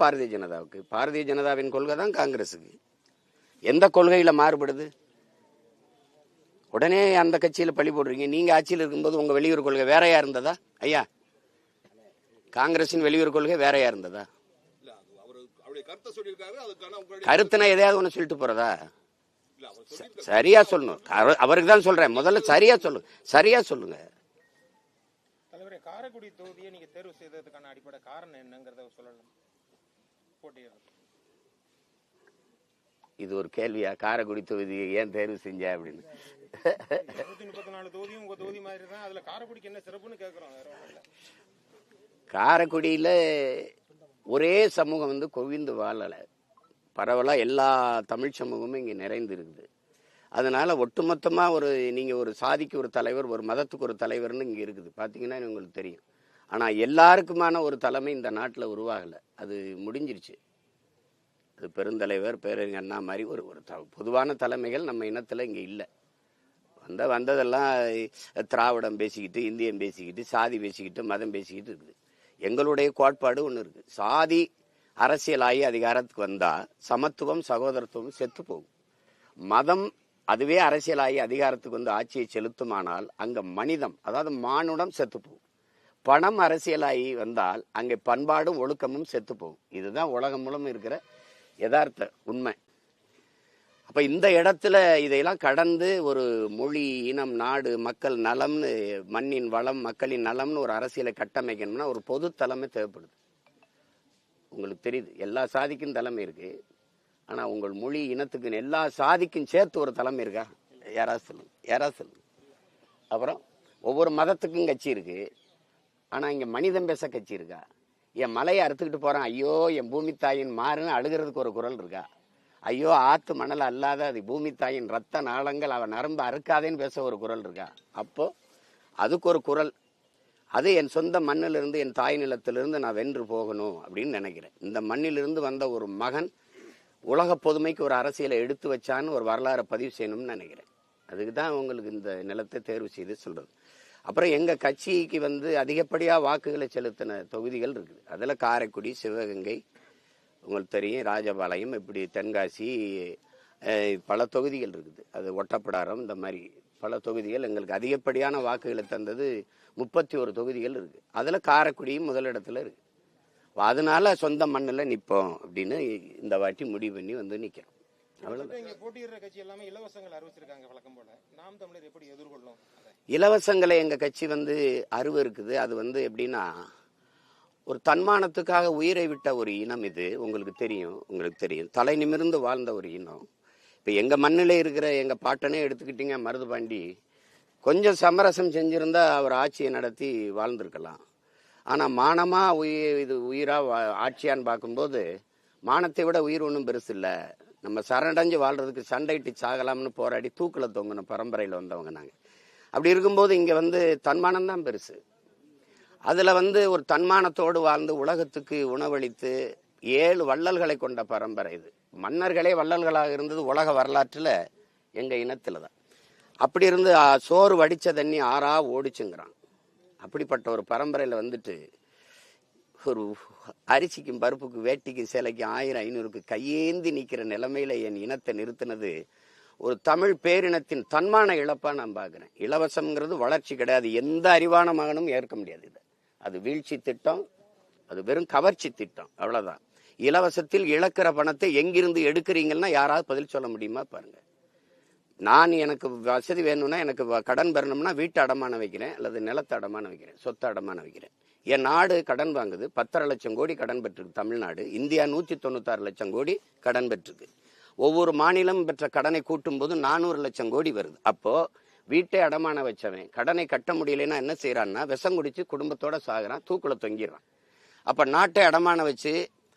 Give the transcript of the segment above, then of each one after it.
பாரதிய ஜனதாவுக்கு, பாரதிய ஜனதாவின் கொள்கை தான் காங்கிரஸுக்கு. எந்த கொள்கையில மாறுபடுது? உடனே அந்த கட்சியில பழி போடுறீங்க. நீங்க ஆட்சியில் இருக்கும்போது உங்க வெளியுறவு கொள்கை வேறையா இருந்ததா ஐயா? காங்கிரசின் வெளியுறவு கொள்கை வேறையா இருந்ததா? கருத்துனா எதையாவது ஒண்ணு சொல்லிட்டு போறதா? சரியா சொல்லணும். அவருக்கு தான் சொல்றேன். முதல்ல சரியா சொல்லுங்க, சரியா சொல்லுங்க. தலைவரே, காரைக்குடி தொகுதியை நீங்க தேர்வு செய்ததுக்கான அடிப்படை காரணம் என்னங்கறத சொல்லலாம். இது ஒரு கேள்வியா? காரைக்குடி தொகுதியை ஏன் தேர்வு செஞ்ச அப்படின்னு. 134 தொகுதியும் உங்க தொகுதி மாதிரி தான். அதுல காரைக்குடிக்கு என்ன சிறப்புன்னு கேக்குறோம். காரைக்குடியில ஒரே சமூகம் வந்து குவிந்து வாழல, பரவலா எல்லா தமிழ் சமூகமும் இங்க நிறைந்து இருக்குது. அதனால ஒட்டுமொத்தமா நீங்க ஒரு சாதிக்கு ஒரு தலைவர், ஒரு மதத்துக்கு ஒரு தலைவர்னு இங்க இருக்குது பாத்தீங்கன்னா உங்களுக்கு தெரியும். ஆனா எல்லாருக்குமான ஒரு தலைமை இந்த நாட்டுல உருவாகல, அது முடிஞ்சிருச்சு. அது பெருந்தலைவர் பேரறிஞர் அண்ணா மாதிரி ஒரு பொதுவான தலைமைகள் நம்ம இனத்துல இங்க இல்லை. வந்ததெல்லாம் திராவிடம் பேசிக்கிட்டு, இந்தியம் பேசிக்கிட்டு, சாதி பேசிக்கிட்டு, மதம் பேசிக்கிட்டு இருக்குது. எங்களுடைய கோட்பாடு ஒன்று இருக்கு. சாதி அரசியலாகி அதிகாரத்துக்கு வந்தா சமத்துவம் சகோதரத்துவம் செத்து போகும். மதம் அதுவே அரசியலாகி அதிகாரத்துக்கு வந்து ஆட்சியை செலுத்துமானால் அங்க மனிதம், அதாவது மானுடம் செத்து போகும். பணம் அரசியலாகி வந்தால் அங்கே பண்பாடும் ஒழுக்கமும் செத்து போகும். இதுதான் உலகம் முழுவதும் இருக்கிற யதார்த்த உண்மை. அப்ப இந்த இடத்துல இதையெல்லாம் கடந்து ஒரு மொழி, இனம், நாடு, மக்கள் நலம்னு, மண்ணின் வளம், மக்களின் நலம்னு ஒரு அரசியலை கட்டமைக்கணும்னா ஒரு பொது தலைமை தேவைப்படுது. உங்களுக்கு தெரியுது, எல்லா சாதிக்கும் தலைமை இருக்கு. ஆனா உங்கள் மொழி இனத்துக்கு எல்லா சாதிக்கும் சேர்த்து ஒரு தலைமை இருக்கா? யாராவது சொல்லுங்க, யாராவது சொல்லுங்க. அப்புறம் ஒவ்வொரு மதத்துக்கும் கட்சி இருக்கு. ஆனா இங்க மனிதம் பேச கட்சி இருக்கா? என் மலையை அறுத்துக்கிட்டு போறான், ஐயோ என் பூமி தாயின் மாறுன்னு அழுகிறதுக்கு ஒரு குரல் இருக்கா? ஐயோ ஆத்து மணல் அல்லாத அது பூமி தாயின் ரத்த நாளங்கள் அவன் நரம்பு அறுக்காதேன்னு பேச ஒரு குரல் இருக்கா? அப்போ அதுக்கு ஒரு குரல். அது என் சொந்த மண்ணிலிருந்து, என் தாய் நிலத்திலிருந்து நான் வென்று போகணும் அப்படின்னு நினைக்கிறேன். இந்த மண்ணிலிருந்து வந்த ஒரு மகன் உலக பொதுமைக்கு ஒரு அரசியலை எடுத்து வச்சான்னு ஒரு வரலாறை பதிவு செய்யணும்னு நினைக்கிறேன். அதுக்கு தான் உங்களுக்கு இந்த நிலத்தை தேர்வு செய்து சொல்றது. அப்புறம் எங்க கட்சிக்கு வந்து அதிகப்படியா வாக்குகளை செலுத்தின தொகுதிகள் இருக்குது. அதுல காரைக்குடி, சிவகங்கை, உங்களுக்கு தெரியும், ராஜபாளையம், இப்படி தென்காசி, பல தொகுதிகள் இருக்குது. அது ஒட்டப்பிடாரம், இந்த மாதிரி பல தொகுதிகள் எங்களுக்கு அதிகப்படியான வாக்குகளை தந்தது. 31 தொகுதிகள் இருக்கு. அதுல காரைக்குடியும் முதலிடத்துல இருக்கு. அதனால சொந்த மண்ணில் நிற்போம் அப்படின்னு இந்த வாட்டி முடிவு பண்ணி வந்து நிக்கிறோம். இலவசங்களை எங்க கட்சி வந்து இருக்குது. அது வந்து எப்படின்னா, ஒரு தன்மானத்துக்காக உயிரை விட்ட ஒரு இனம் இது. உங்களுக்கு தெரியும், தலை நிமிர்ந்து வாழ்ந்த ஒரு இனம். இப்ப எங்க மண்ணிலே இருக்கிற எங்க பாட்டனே எடுத்துக்கிட்டீங்க, மருதுபாண்டி, கொஞ்சம் சமரசம் செஞ்சிருந்தா அவர் ஆட்சியை நடத்தி வாழ்ந்திருக்கலாம். ஆனா மானமா உயிரா ஆட்சியான்னு பார்க்கும்போது மானத்தை விட உயிர் ஒன்றும் பெருசு இல்லை. நம்ம சரணடைஞ்சு வாழ்றதுக்கு சண்டைட்டு சாகலாம்னு போராடி தூக்குல தொங்கின பரம்பரையில வந்தவங்க நாங்க. அப்படி இருக்கும்போது இங்க வந்து தன்மானம் தான் பெருசு. அதுல வந்து ஒரு தன்மானத்தோடு வாழ்ந்து உலகத்துக்கு உணவளித்து 7 வள்ளல்களை கொண்ட பரம்பரை இது. மன்னர்களே வள்ளல்களாக இருந்தது உலக வரலாற்றுல எங்க இனத்துல தான். அப்படி இருந்து சோறு வடிச்ச தண்ணி ஆறா ஓடிச்சுங்கிறான். அப்படிப்பட்ட ஒரு பரம்பரையில வந்துட்டு ஒரு அரிசிக்கும் பருப்புக்கு வேட்டிக்கும் சேலைக்கும் 1000-500க்கு கையேந்தி நிக்கிற நிலைமையில என் இனத்தை நிறுத்தினது ஒரு தமிழ் பேரினத்தின் தன்மான இழப்பா நான் பாக்குறேன். இலவசம்ங்கிறது வளர்ச்சி கிடையாது. எந்த அறிவான மகனும் ஏற்க முடியாது. அது வீழ்ச்சி திட்டம், அது வெறும் கவர்ச்சி திட்டம், அவ்வளவுதான். இலவசத்தில் இழக்கிற பணத்தை எங்கிருந்து எடுக்கிறீங்கன்னா யாராவது பதில் சொல்ல முடியுமா பாருங்க. நான் எனக்கு வசதி வேணும்னா, எனக்கு கடன் பெறணும்னா வீட்டு அடமானம் வைக்கிறேன், அல்லது நிலத்தை அடமானம் வைக்கிறேன், சொத்து அடமானம் வைக்கிறேன். என் நாடு கடன் வாங்குது, 10.5 லட்சம் கோடி கடன் பெற்றிருக்கு தமிழ்நாடு. இந்தியா 196 லட்சம் கோடி கடன் பெற்றிருக்கு. ஒவ்வொரு மாநிலம் பெற்ற கடனை கூட்டும் போது 400 லட்சம் கோடி வருது. அப்போ வீட்டை அடமான வச்சவன் கடனை கட்ட முடியலன்னா என்ன செய்யறான்னா, விஷம் குடிச்சு குடும்பத்தோட சாகுறான், தூக்குல தொங்கிடுறான். அப்ப நாட்டை அடமான வச்சு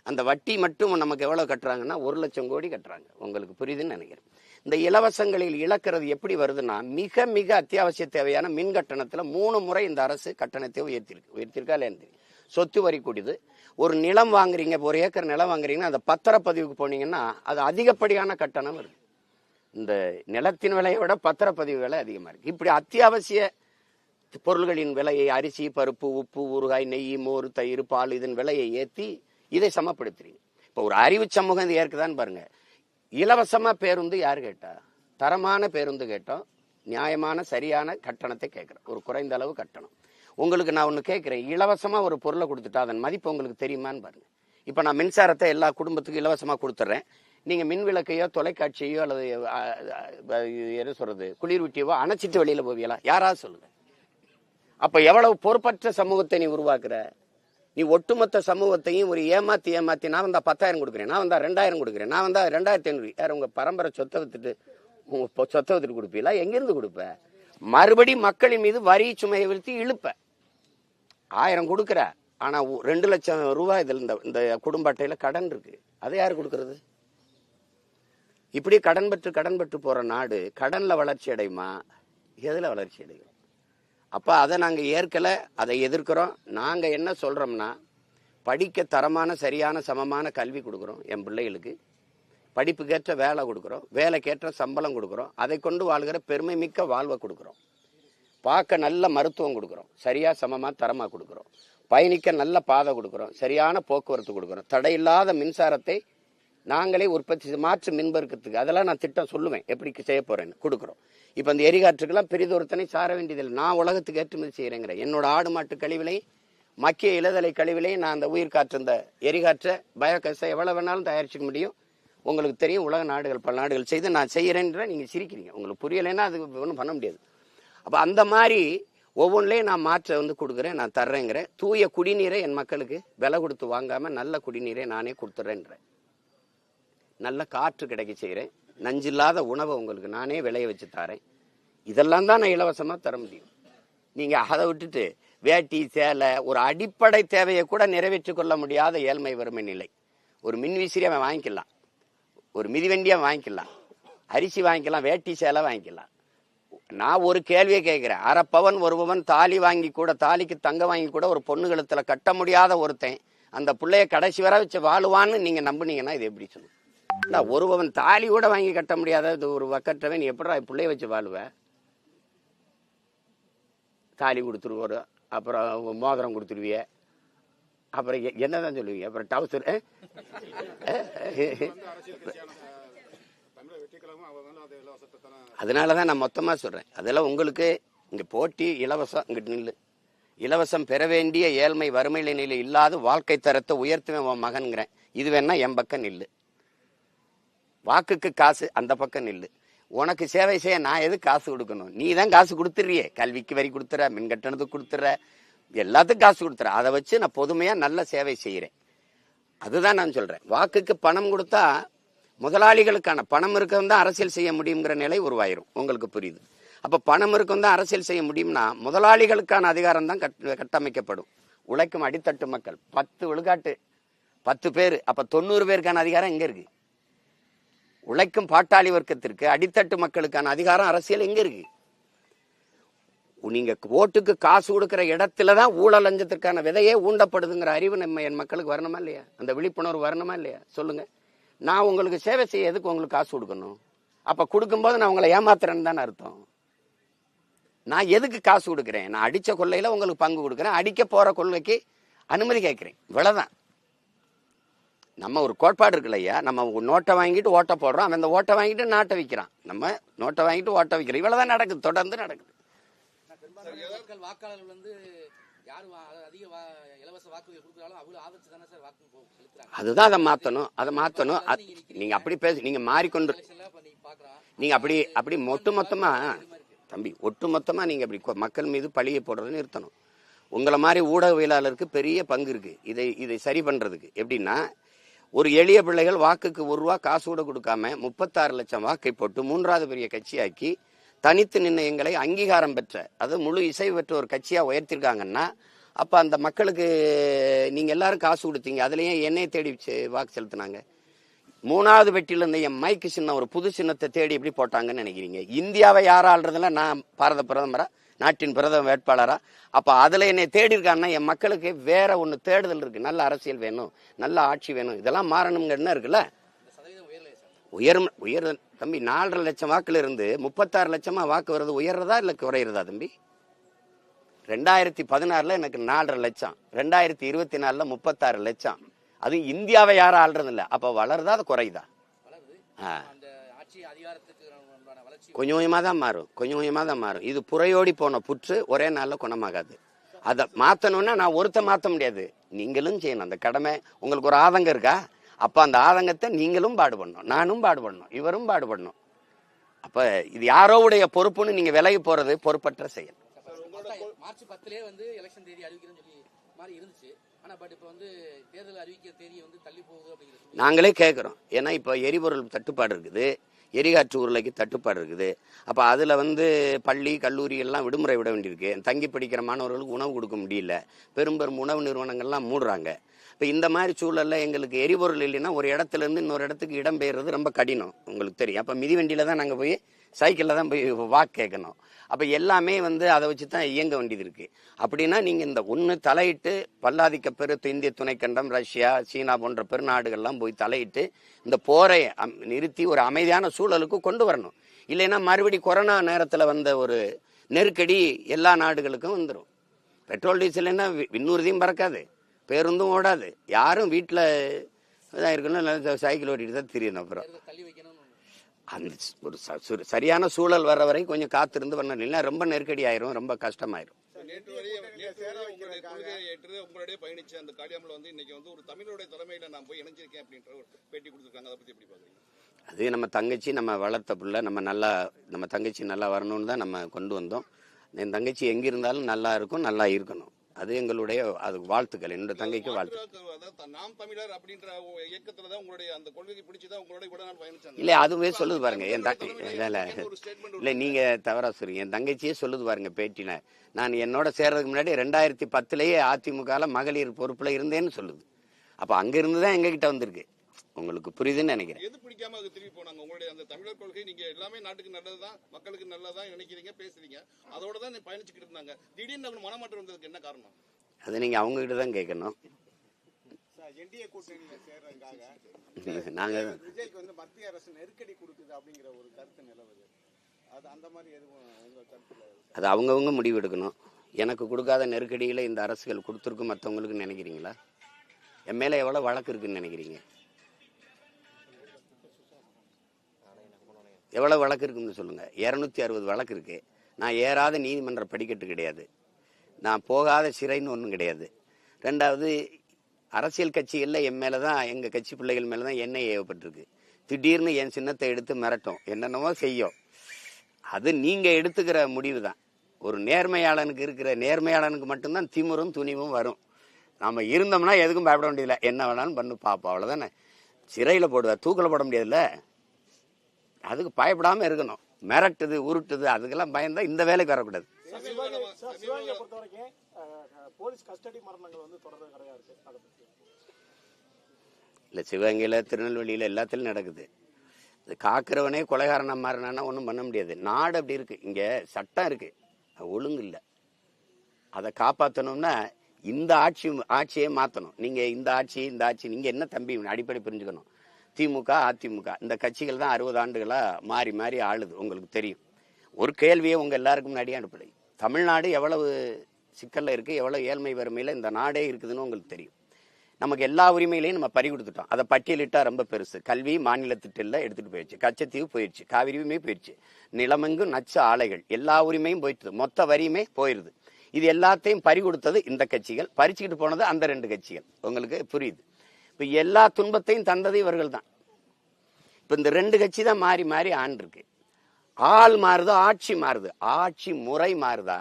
அந்த வட்டி மட்டும் நமக்கு எவ்வளவு கட்டுறாங்கன்னா 1 லட்சம் கோடி கட்டுறாங்க. உங்களுக்கு புரியுதுன்னு நினைக்கிறேன். இந்த இலவசங்களில் இழக்கிறது எப்படி வருதுன்னா, மிக மிக அத்தியாவசிய தேவையான மின் கட்டணத்துல 3 முறை இந்த அரசு கட்டணத்தை உயர்த்திருக்கா இல்லையா? சொத்து வரி கூடியது. ஒரு நிலம் வாங்குறீங்க, 1 ஏக்கர் நிலம் வாங்குறீங்கன்னா அந்த பத்திரப்பதிவுக்கு போனீங்கன்னா அது அதிகப்படியான கட்டணம் இருக்கு. இந்த நிலத்தின் விலையை விட பத்திரப்பதிவு விலை அதிகமா இருக்கு. இப்படி அத்தியாவசிய பொருள்களின் விலையை, அரிசி, பருப்பு, உப்பு, ஊறுகாய், நெய், மோர், தயிர், பால், இதன் விலையை ஏற்றி இதை சமப்படுத்துறீங்க. இப்போ ஒரு அறிவு சமூகம் இது ஏற்குதான்னு பாருங்க. இலவசமா பேருந்து யாரு கேட்டா? தரமான பேருந்து கேட்டோம், நியாயமான சரியான கட்டணத்தை கேட்கிறோம், ஒரு குறைந்த அளவு கட்டணம். உங்களுக்கு நான் ஒண்ணு கேட்கிறேன், இலவசமா ஒரு பொருளை கொடுத்துட்டா அதன் மதிப்பு உங்களுக்கு தெரியுமான்னு பாருங்க. இப்ப நான் மின்சாரத்தை எல்லா குடும்பத்துக்கும் இலவசமா கொடுத்துட்றேன். நீங்க மின் விளக்கையோ தொலைக்காட்சியோ அல்லது என்ன சொல்றது குளிர்விட்டியவோ அணைச்சிட்டு வெளியில போவீங்களா? யாராவது சொல்லுங்க. அப்ப எவ்வளவு பொறுப்பற்ற சமூகத்தை நீ உருவாக்குற? நீ ஒட்டுமொத்த சமூகத்தையும் ஒரு ஏமாத்தி நான் வந்தா 10,000 கொடுக்குறேன், நான் வந்தா 2,000 கொடுக்குறேன், நான் வந்தா 2,500. யார் உங்க பரம்பரை சொத்தை வித்துட்டு கொடுப்பீங்களா? எங்கிருந்து கொடுப்ப? மறுபடி மக்களின் மீது வரி சுமையை விழுத்தி இழுப்ப. 1000 கொடுக்குற, ஆனா 2 லட்சம் ரூபாய் இதுல இந்த குடும்ப அட்டையில கடன் இருக்கு. அதை யாரு கொடுக்கறது? இப்படி கடன் பெற்று போற நாடு கடன்ல வளர்ச்சி அடையுமா? எதுல வளர்ச்சி அடையும்? அப்ப அதை நாங்க ஏற்கல, அதை எதிர்க்கிறோம். நாங்க என்ன சொல்றோம்னா, படிக்க தரமான சரியான சமமான கல்வி கொடுக்குறோம் என் பிள்ளைகளுக்கு, படிப்புக்கேற்ற வேலை கொடுக்குறோம், வேலைக்கேற்ற சம்பளம் கொடுக்குறோம், அதை கொண்டு வாழ்கிற பெருமை மிக்க வாழ்வை கொடுக்குறோம், பார்க்க நல்ல மருத்துவம் கொடுக்குறோம், சரியா சமமா தரமா கொடுக்குறோம், பயணிக்க நல்ல பாதை கொடுக்குறோம், சரியான போக்குவரத்து கொடுக்குறோம், தடையில்லாத மின்சாரத்தை நாங்களே உற்பத்தி மாற்று மின்பெருக்கத்துக்கு அதெல்லாம் நான் திட்டம் சொல்லுவேன் எப்படி செய்ய போறேன்னு கொடுக்குறோம். இப்ப இந்த எரிகாற்றுக்கெல்லாம் பெரிதொருத்தனை சார வேண்டியதில்லை. நான் உலகத்துக்கு ஏற்றுமதி செய்யறேங்கிற என்னோட ஆடு மாட்டு கழிவுலை மக்கிய இலதலை கழிவுலை நான் அந்த உயிர் காற்று இந்த எரிகாற்றை பயோகேஸை எவ்வளவு வேணாலும் தயாரிச்சுக்க முடியும். உங்களுக்கு தெரியும், உலக நாடுகள் பல நாடுகள் செய்து நான் செய்யறேன்ற நீங்க சிரிக்கிறீங்க. உங்களுக்கு புரியலைன்னா அது ஒன்றும் பண்ண முடியாது. அப்ப அந்த மாதிரி ஒவ்வொன்றிலையும் நான் மாற்ற கொடுக்குறேன், நான் தர்றேங்கிறேன். தூய குடிநீரை என் மக்களுக்கு விலை கொடுத்து வாங்காம நல்ல குடிநீரை நானே கொடுத்துறேன்றேன். நல்ல காற்று கிடைக்க செய்கிறேன். நஞ்சில்லாத உணவை உங்களுக்கு நானே விளைய வச்சு தரேன். இதெல்லாம் தான் நான் இலவசமா தர முடியும். நீங்க அதை விட்டுட்டு வேட்டி சேலை ஒரு அடிப்படை தேவையை கூட நிறைவேற்றிக் கொள்ள முடியாத ஏழ்மை வறுமை நிலை. ஒரு மின்விசிறி அவன் வாங்கிக்கலாம், ஒரு மிதிவண்டி அவன் வாங்கிக்கலாம், அரிசி வாங்கிக்கலாம், வேட்டி சேலை வாங்கிக்கலாம். நான் ஒரு கேள்வியை கேட்கிறேன், அரைப்பவன் ஒருவன் தாலி வாங்கி கூட, தாலிக்கு தங்க வாங்கி கூட ஒரு பொண்ணு கழுத்துல கட்ட முடியாத ஒருத்தன் அந்த பிள்ளைய கடைசி வர வச்சு வாழுவான்னு நீங்க நம்புனீங்கன்னா இது எப்படி சொல்லுங்க? ஒருவன் தாலி கூட வாங்கி கட்ட முடியாத ஒரு வக்கற்றவன் நீ எப்படா பிள்ளைய வச்சு வாழுவ? தாலி கொடுத்துருவோம், அப்புறம் மோதிரம் கொடுத்துருவிய, அப்புறம் என்னதான் சொல்லுவீங்க, அப்புறம் டவுசர். அதனாலதான் நான் மொத்தமா சொல்றேன், அதெல்லாம் உங்களுக்கு இங்க போட்டி இலவசம், இங்கிட்டு நில்லு. இலவசம் பெற வேண்டிய ஏழ்மை வறுமை நிலை இல்லாத வாழ்க்கை தரத்தை உயர்த்துவேன் உன் மகன்கிறேன். இது வேணா என் பக்கம் நில்லு. வாக்குக்கு காசு அந்த பக்கம் நில்லு. உனக்கு சேவை செய்ய நான் எது காசு கொடுக்கணும்? நீ தான் காசு கொடுத்துறியே, கல்விக்கு வரி கொடுத்துற, மின் கட்டணத்துக்கு கொடுத்துற, எல்லாத்துக்கும் காசு கொடுத்துற. அதை வச்சு நான் பொதுமையா நல்ல சேவை செய்யறேன். அதுதான் நான் சொல்றேன். வாக்குக்கு பணம் கொடுத்தா முதலாளிகளுக்கான பணம் இருக்கவும் தான் அரசியல் செய்ய முடியுங்கிற நிலை உருவாயிரும். உங்களுக்கு புரியுது? அப்ப பணம் இருக்கவும் தான் அரசியல் செய்ய முடியும்னா முதலாளிகளுக்கான அதிகாரம் தான் கட்டமைக்கப்படும். உழைக்கும் அடித்தட்டு மக்கள் 10 விழுக்காட்டு 10 பேர், அப்ப 90 பேருக்கான அதிகாரம் எங்க இருக்கு? உழைக்கும் பாட்டாளி வர்க்கத்திற்கு அடித்தட்டு மக்களுக்கான அதிகாரம் அரசியல் எங்க இருக்கு? நீங்க ஓட்டுக்கு காசு கொடுக்கிற இடத்துலதான் ஊழல் லஞ்சத்திற்கான விதையே ஊண்டப்படுதுங்கிற அறிவு நம்ம என் மக்களுக்கு வரணுமா இல்லையா? அந்த விழிப்புணர்வு வரணுமா இல்லையா? சொல்லுங்க. நான் உங்களுக்கு சேவை செய்ய எதுக்கு உங்களுக்கு காசு கொடுக்கணும்? அப்ப கொடுக்கும்போது நான் உங்களை ஏமாத்துறேன்னு தானே அர்த்தம். நான் எதுக்கு காசு கொடுக்குறேன்? நான் அடிச்ச கொள்ளையில உங்களுக்கு பங்கு கொடுக்குறேன், அடிக்க போற கொள்ளைக்கு அனுமதி கேட்கிறேன். இவ்வளவுதான். நம்ம ஒரு கோட்பாடு இருக்குல்ல ஐயா, நம்ம நோட்டை வாங்கிட்டு ஓட்டை போடுறோம், அவன் அந்த ஓட்டை வாங்கிட்டு நாட்டை விற்கிறான், நம்ம நோட்டை வாங்கிட்டு ஓட்டை விற்கிறோம். இவ்வளவுதான் நடக்குது, தொடர்ந்து நடக்குது. வாக்காளர்கள் யாரு அதிக இலவச வாக்குறுதி கொடுக்குறாலும் அவ்வளவு ஆபத்து தானே சார் வாக்கு செலுத்துறாங்க. அதுதான் அதை மாத்தணும். நீங்க அப்படி பேச, நீங்க மாறிக்கொண்டு நீங்க அப்படி ஒட்டுமொத்தமா தம்பி, ஒட்டுமொத்தமா நீங்க அப்படி மக்கள் மீது பழியை போடுறதுன்னு நிறுத்தணும். உங்களை மாதிரி ஊடகவியலாளருக்கு பெரிய பங்கு இருக்கு இதை சரி பண்றதுக்கு. எப்படின்னா, ஒரு எளிய பிள்ளைகள் வாக்குக்கு ₹1 காசு கூட கொடுக்காம 36 லட்சம் வாக்கை போட்டு 3வது பெரிய கட்சியாக்கி தனித்து நின்ன எங்களை அங்கீகாரம் பெற்ற, அது முழு இசை பெற்ற ஒரு கட்சியா உயர்த்திருக்காங்கன்னா, அப்ப அந்த மக்களுக்கு நீங்க எல்லாரும் காசு கொடுத்தீங்க, அதுலயும் என்னைய தேடி வாக்கு செலுத்தினாங்க. 3வது பெட்டியில இருந்த என் மைக்கு சின்னம் ஒரு புது சின்னத்தை தேடி எப்படி போட்டாங்கன்னு நினைக்கிறீங்க? இந்தியாவை யார் ஆள்றதுல நான் பாரத பிரதமரா, நாட்டின் பிரதம வேட்பாளரா? அப்ப அதுல என்னை தேடி இருக்காங்கன்னா என் மக்களுக்கு வேற ஒண்ணு தேடுதல் இருக்கு. நல்ல அரசியல் வேணும், நல்ல ஆட்சி வேணும், இதெல்லாம் மாறணுங்க. என்ன இருக்குல்ல, உயர் தம்பி. 4.5 லட்சம் வாக்குல இருந்து 36 லட்சமா வாக்கு வருது. உயர்றதா இல்ல குறையிறதா தம்பி? 2016 எனக்கு 4.5 லட்சம், 2024 36 லட்சம். அது இந்தியாவை யாரும் ஆள்றது இல்லை. அப்ப வளருதா அது குறையுதா? வளருது. ஆ, அந்த ஆட்சி அதிகாரத்துக்கு உண்டான வளர்ச்சி கொஞ்சம் கொஞ்சமா தான் மாறும், கொஞ்சம் கொஞ்சமா தான் மாறும். இது புறையோடி போன புற்று ஒரே நாள்ல குணமாகாது. அதை மாத்தணும்னா நான் ஒருத்த மாத்த முடியாது, நீங்களும் செய்யணும் அந்த கடமை. உங்களுக்கு ஒரு ஆதங்கம் இருக்கா? அப்ப அந்த ஆதங்கத்தை நீங்களும் பாடுபடணும், நானும் பாடுபடணும், இவரும் பாடுபடணும். அப்ப இது யாரோவுடைய பொறுப்புன்னு நீங்க விலகி போறது பொறுப்பற்ற செயல். மார்ச் 10 வந்து எலெக்ஷன் தேதி அறிவிக்கிறேன்னு சொல்லி மாதிரி இருந்துச்சு. ஆனா பட் இப்ப வந்து தேர்தல் அறிவிக்கிற தேதி வந்து தள்ளி போகுது அப்படிங்கிறது நாங்களே கேட்கிறோம். ஏன்னா இப்ப எரிபொருள் தட்டுப்பாடு இருக்குது, எரிகாற்று உருளைக்கு தட்டுப்பாடு இருக்குது. அப்ப அதுல வந்து பள்ளி கல்லூரி எல்லாம் விடுமுறை விட வேண்டியிருக்கு. தங்கி படிக்கிற மாணவர்களுக்கு உணவு கொடுக்க முடியல. பெரும் பெரும் உணவு நிறுவனங்கள்லாம் மூடுறாங்க. இப்ப இந்த மாதிரி சூழல்ல எங்களுக்கு எரிபொருள் இல்லைன்னா ஒரு இடத்துல இருந்து இன்னொரு இடத்துக்கு இடம் பெயர்றது ரொம்ப கடினம், உங்களுக்கு தெரியும். அப்ப மிதிவண்டியில தான் நாங்க போய் சைக்கிள்ல தான் போய் வாக்கு கேட்கணும். அப்ப எல்லாமே வந்து அதை வச்சுதான் இயங்க வேண்டியது இருக்கு. அப்படின்னா நீங்க இந்த ஒண்ணு தலையிட்டு பல்லாதிக்க பெரு இந்திய துணைக்கண்டம், ரஷ்யா, சீனா போன்ற பெருநாடுகள்லாம் போய் தலையிட்டு இந்த போரை நிறுத்தி ஒரு அமைதியான சூழலுக்கு கொண்டு வரணும். இல்லைன்னா மறுபடி கொரோனா நேரத்துல வந்த ஒரு நெருக்கடி எல்லா நாடுகளுக்கும் வந்துடும். பெட்ரோல் டீசல் என்ன விண்ணூர்தியும் பறக்காது, பேருந்தும் ஓடாது, யாரும் வீட்டுல தான் இருக்கணும், சைக்கிள் ஓட்டிட்டு தான் தெரியணும். அப்புறம் தள்ளி வைக்கணும். அந்த ஒரு சரியான சூழல் வர்ற வரை கொஞ்சம் காத்திருந்து பண்ணணும். இல்லைன்னா ரொம்ப நெருக்கடி ஆயிரும், ரொம்ப கஷ்டமாயிரும். உங்களுடைய பயணிச்ச அந்த காளியாமல வந்து இன்னைக்கு வந்து ஒரு தமிழருடைய தலைமையில நான் போய் இணைஞ்சிருக்கேன் அப்படின்ற ஒரு பேட்டி கொடுத்துருக்காங்க. அதை பத்தி எப்படி பாக்குறீங்க? அது நம்ம தங்கச்சி, நம்ம வளர்த்த பிள்ளை, நம்ம தங்கச்சி நல்லா வரணும்னு தான் நம்ம கொண்டு வந்தோம். என் தங்கச்சி எங்க இருந்தாலும் நல்லா இருக்கும், நல்லா இருக்கணும். அது எங்களுடைய அது வாழ்த்துக்கள், என்னோட தங்கைக்கு வாழ்த்து. நாம் தமிழர் அப்படின்ற இயக்கத்துல தான் உங்களுடைய அந்த கொள்கையை பிடிச்சுதான் உங்களுடைய கூட நான் பயணிச்சேன். இல்ல அதுவே சொல்லுது பாருங்க இல்ல நீங்க தவறா சொல்றீங்க. என் தங்கச்சியே சொல்லுது பாருங்க பேட்டில, நான் என்னோட சேர்றதுக்கு முன்னாடி 2010 அதிமுக மகளிர் பொறுப்புல இருந்தேன்னு சொல்லுது. அப்ப அங்க இருந்துதான் எங்க கிட்ட வந்திருக்கு. உங்களுக்கு புரியுதுன்னு நினைக்கிறேன். எது பிடிக்காம அது திரும்பி போனாங்க? உங்களுடைய அந்த தமிழர் கொள்கை நீங்க எல்லாமே நாட்டுக்கு நல்லதுதான், மக்களுக்கு நல்லதான் நினைக்கிறீங்க, பேசுறீங்க, அதோட தான் பயணிச்சுக்கிட்டு இருந்தாங்க. திடீர்னு அவங்க மனமாற்றம் வந்ததுக்கு என்ன காரணம்? அது நீங்க அவங்க கிட்ட தான் கேட்கணும். என்டிஏ கூட்டணியில சேர்றதுக்காக நாங்க விஜய்க்கு வந்து மத்திய அரசு நெருக்கடி கொடுக்குது அப்படிங்கிற ஒரு கருத்து நிலவுது. அது அந்த மாதிரி எதுவும் உங்க கருத்துல? அது அவங்கவுங்க முடிவு எடுக்கணும். எனக்கு கொடுக்காத நெருக்கடியில இந்த அரசுகள் கொடுத்துருக்கு மற்றவங்களுக்கு நினைக்கிறீங்களா? என் மேல எவ்வளவு வழக்கு இருக்குன்னு நினைக்கிறீங்க? எவ்வளவு வழக்கு இருக்குன்னு சொல்லுங்க. 260 வழக்கு இருக்கு. நான் ஏறாத நீதிமன்ற படிக்கட்டு கிடையாது, நான் போகாத சிறைன்னு ஒன்றும் கிடையாது. ரெண்டாவது, அரசியல் கட்சிகள்ல என் மேலதான், எங்க கட்சி பிள்ளைகள் மேலதான் எண்ணெய் ஏவப்பட்டிருக்கு. திடீர்னு என் சின்னத்தை எடுத்து மிரட்டும், என்னென்னவோ செய்யும். அது நீங்க எடுத்துக்கிற முடிவு தான். ஒரு நேர்மையாளனுக்கு மட்டும்தான் திமிரும் துணிவும் வரும். நாம இருந்தோம்னா எதுக்கும் பயப்பட வேண்டியதில்லை, என்ன வேணாலும் பண்ணு பாப்போம், அவ்வளவுதானே. சிறையில போடுவ, தூக்கில போட முடியாதுல்ல, அதுக்கு பயப்படாம இருக்கணும். மிரட்டுது உருட்டுது அதுக்கெல்லாம் பயந்தா இந்த வேலைக்கு வரக்கூடாது. இல்ல சிவகங்கையில, திருநெல்வேலியில எல்லாத்திலும் நடக்குது. இது காக்கிறவனே கொலைகாரனா மாறினா ஒன்றும் பண்ண முடியாது. நாடு அப்படி இருக்கு, இங்க சட்டம் இருக்கு, ஒழுங்கு இல்லை. அதை காப்பாற்றணும்னா இந்த ஆட்சியை மாற்றணும். நீங்க இந்த ஆட்சி நீங்க என்ன தம்பி அடிப்படை புரிஞ்சுக்கணும். திமுக, அதிமுக இந்த கட்சிகள் தான் 60 ஆண்டுகளா மாறி மாறி ஆளுது, உங்களுக்கு தெரியும். ஒரு கேள்வியை உங்க எல்லாருக்கும் முன்னாடியே அனுப்பலை. தமிழ்நாடு எவ்வளவு சிக்கல்ல இருக்கு, எவ்வளவு ஏழ்மை வறுமையில இந்த நாடே இருக்குதுன்னு உங்களுக்கு தெரியும். நமக்கு எல்லா உரிமையிலையும் நம்ம பறி கொடுத்துட்டோம். அதை பட்டியலிட்டா ரொம்ப பெருசு. கல்வி மாநில திட்டத்தில் எடுத்துட்டு போயிடுச்சு, கச்சத்தீவு போயிடுச்சு, காவிரி உரிமை போயிடுச்சு, நிலமெங்கும் நச்சு ஆலைகள், எல்லா உரிமையும் போயிடுது, மொத்த வரியுமே போயிருது. இது எல்லாத்தையும் பறி கொடுத்தது இந்த கட்சிகள், பறிச்சுக்கிட்டு போனது அந்த 2 கட்சிகள். உங்களுக்கு புரியுது? இப்ப எல்லா துன்பத்தையும் தந்தது இவர்கள் தான். இப்ப இந்த 2 கட்சி தான் மாறி மாறி ஆண்டிருக்கு. ஆள் மாறுது, ஆட்சி மாறுது, ஆட்சி முறை மாறுதா?